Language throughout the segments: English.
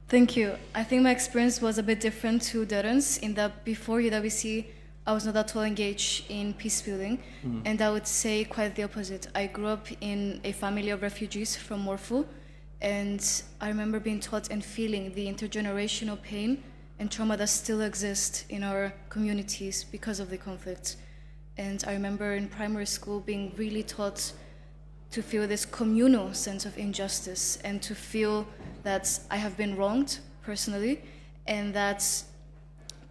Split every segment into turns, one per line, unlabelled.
Thank you. I think my experience was a bit different to Darren's in that before UWC, I was not at all engaged in peace building, and I would say quite the opposite. I grew up in a family of refugees from Morphu, and I remember being taught and feeling the intergenerational pain and trauma that still exists in our communities because of the conflict. And I remember in primary school being really taught to feel this communal sense of injustice and to feel that I have been wronged personally, and that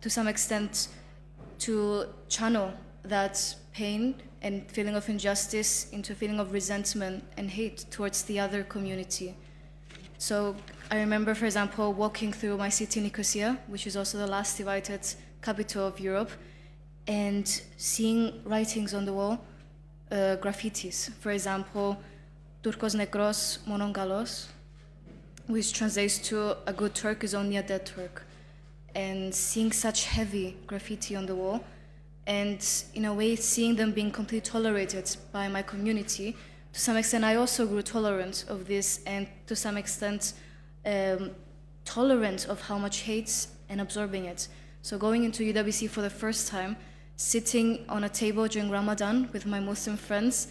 to some extent to channel that pain and feeling of injustice into a feeling of resentment and hate towards the other community. So I remember, for example, walking through my city, Nicosia, which is also the last divided capital of Europe, and seeing writings on the wall, graffitis. For example, Turcos Negros Monon Galos, which translates to a good Turk is only a dead Turk. And seeing such heavy graffiti on the wall, and in a way seeing them being completely tolerated by my community, to some extent I also grew tolerant of this, and to some extent tolerant of how much hate and absorbing it. So going into UWC for the first time, sitting on a table during Ramadan with my Muslim friends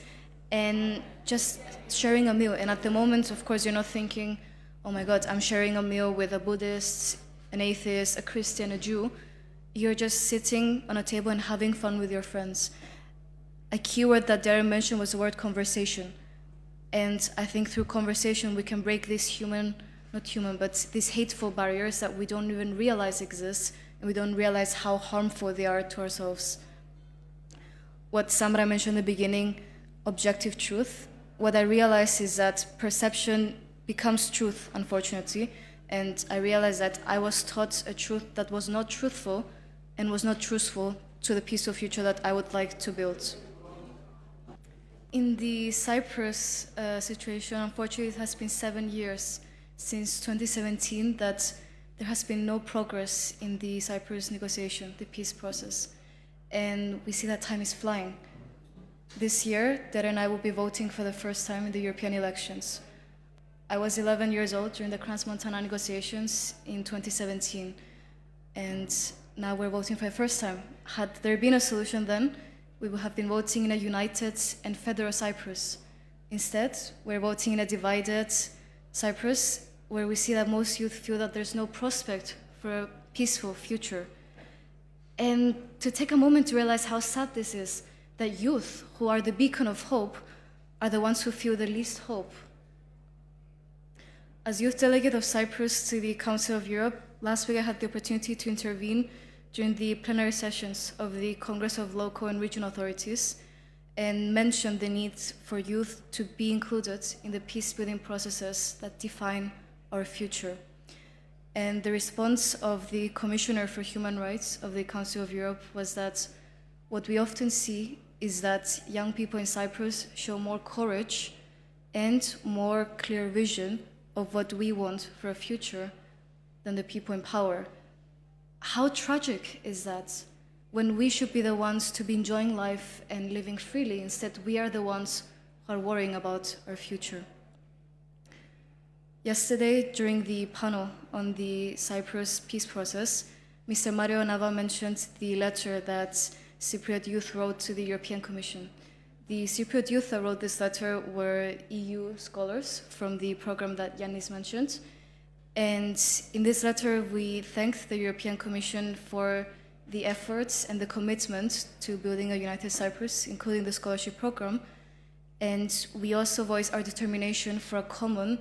and just sharing a meal. And at the moment, of course, you're not thinking, oh my God, I'm sharing a meal with a Buddhist, an atheist, a Christian, a Jew. You're just sitting on a table and having fun with your friends. A key word that Darren mentioned was the word conversation. And I think through conversation, we can break these these hateful barriers that we don't even realize exist, and we don't realize how harmful they are to ourselves. What Samra mentioned in the beginning, objective truth, what I realized is that perception becomes truth, unfortunately, and I realized that I was taught a truth that was not truthful and was not truthful to the peaceful future that I would like to build. In the Cyprus situation, unfortunately, it has been 7 years since 2017 that there has been no progress in the Cyprus negotiation, the peace process. And we see that time is flying. This year, Dara and I will be voting for the first time in the European elections. I was 11 years old during the Crans-Montana negotiations in 2017, and now we're voting for the first time. Had there been a solution then, we would have been voting in a united and federal Cyprus. Instead, we're voting in a divided Cyprus, where we see that most youth feel that there's no prospect for a peaceful future. And to take a moment to realize how sad this is, that youth, who are the beacon of hope, are the ones who feel the least hope. As youth delegate of Cyprus to the Council of Europe, last week I had the opportunity to intervene during the plenary sessions of the Congress of Local and Regional Authorities and mentioned the need for youth to be included in the peace-building processes that define our future. And the response of the Commissioner for Human Rights of the Council of Europe was that what we often see is that young people in Cyprus show more courage and more clear vision of what we want for a future than the people in power. How tragic is that? When we should be the ones to be enjoying life and living freely, instead we are the ones who are worrying about our future. Yesterday, during the panel on the Cyprus peace process, Mr. Mario Nava mentioned the letter that Cypriot youth wrote to the European Commission. The Cypriot youth that wrote this letter were EU scholars from the program that Yannis mentioned. And in this letter, we thanked the European Commission for the efforts and the commitment to building a united Cyprus, including the scholarship program. And we also voiced our determination for a common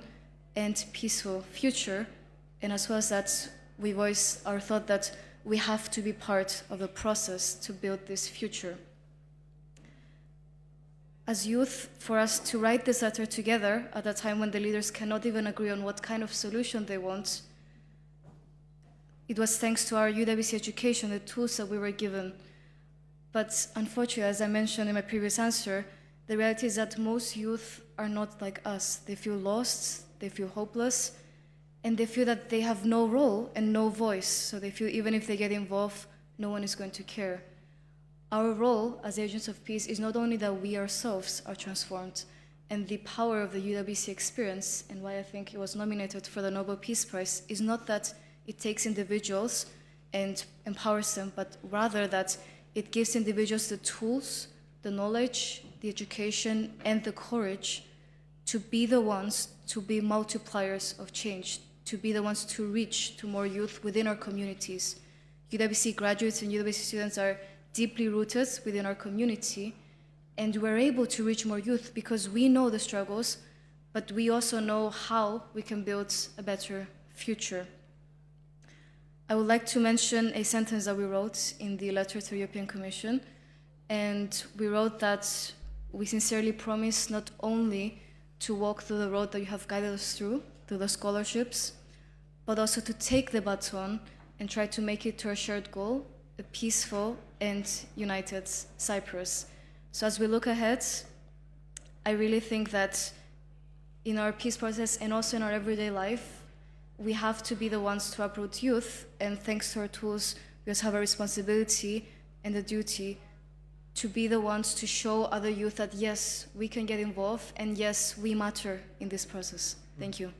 and peaceful future. And as well as that, we voiced our thought that we have to be part of the process to build this future. As youth, for us to write this letter together at a time when the leaders cannot even agree on what kind of solution they want, it was thanks to our UWC education, the tools that we were given. But unfortunately, as I mentioned in my previous answer, the reality is that most youth are not like us. They feel lost, they feel hopeless, and they feel that they have no role and no voice. So they feel even if they get involved, no one is going to care. Our role as agents of peace is not only that we ourselves are transformed, And the power of the UWC experience, and why I think it was nominated for the Nobel Peace Prize, is not that it takes individuals and empowers them, but rather that it gives individuals the tools, the knowledge, the education, and the courage to be the ones to be multipliers of change, to be the ones to reach to more youth within our communities. UWC graduates and UWC students are deeply rooted within our community, and we're able to reach more youth because we know the struggles, but we also know how we can build a better future. I would like to mention a sentence that we wrote in the letter to the European Commission, and we wrote that we sincerely promise not only to walk through the road that you have guided us through the scholarships, but also to take the baton and try to make it to our shared goal, a peaceful and united Cyprus. So as we look ahead, I really think that in our peace process and also in our everyday life, we have to be the ones to uproot youth, and thanks to our tools, we also have a responsibility and a duty to be the ones to show other youth that yes, we can get involved, and yes, we matter in this process. Thank you.